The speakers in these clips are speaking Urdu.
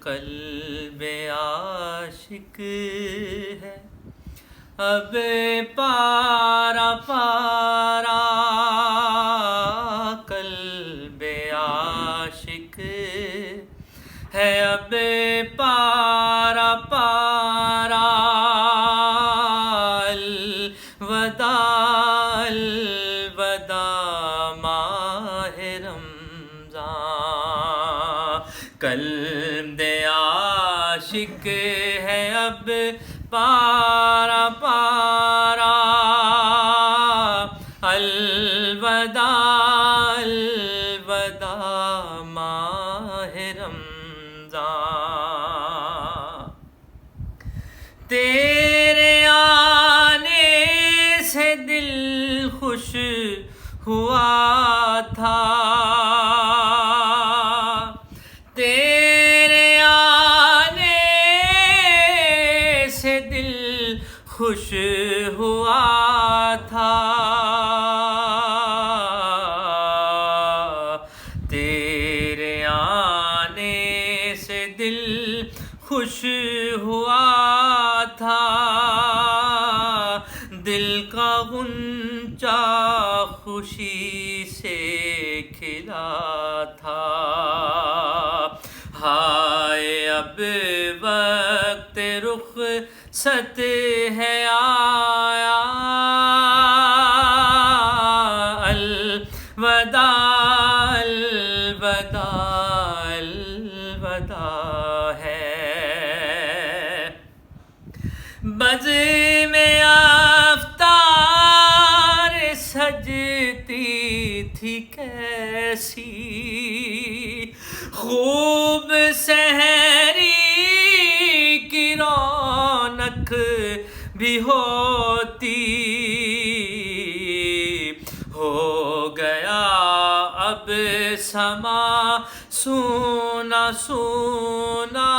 قلب عاشق ہے اب پارا پارا، قلب عاشق ہے اب پارا پارا، الوداع الوداع ماہ رمضان، قلب عاشق ہے اب پارا پارا، الوداع الوداع ماہ رمضان، تیرے آنے سے دل خوش ہوا تھا، تیرے آنے سے دل خوش ہوا تھا، تیرے آنے سے دل خوش ہوا تھا، دل کا غنچہ خوشی سے کھلا تھا، ہائے اب وقت رخصت ہے آیا، الوداع الوداع الوداع ہے، بزم افطار سجتی تھی کیسی، خوب سحری کی رونق بھی ہوتی، ہو گیا اب سما سونا سونا،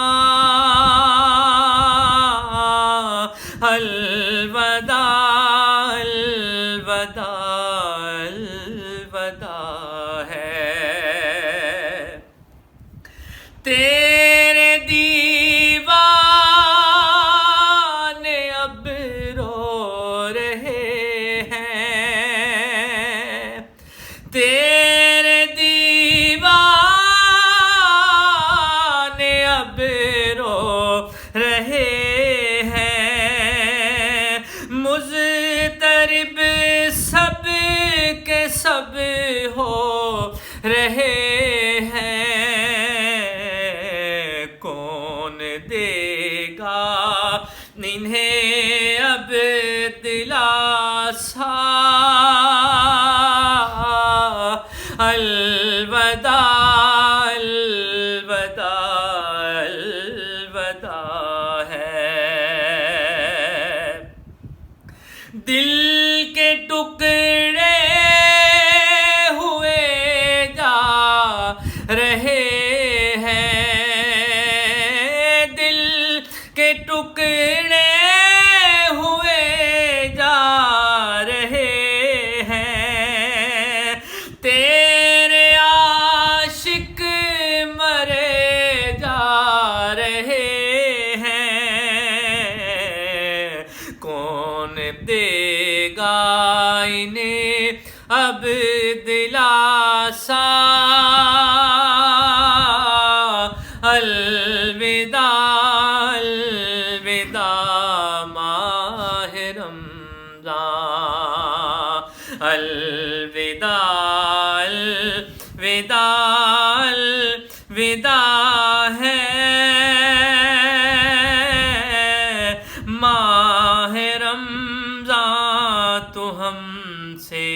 الوداع الوداع الوداع ہے، تیرے دیوانے اب رو رہے ہیں، تیرے دیوانے اب رو رہے ہیں، مضطرب سب کے سب ہو رہے ہیں، کون دے گا انہیں اب دلاسا، الوداع الوداع الوداع ہے، دل کے ٹکڑے ہوئے جا رہے ہیں، دل کے ٹکڑے ہوئے جا رہے ہیں، تیرے عاشق مرے جا رہے ہیں، کون دے گا انہیں اب دلاسا، الوداع الوداع ماہ رمضان، الوداع الوداع الوداع ہے، ماہ رمضان تو ہم سے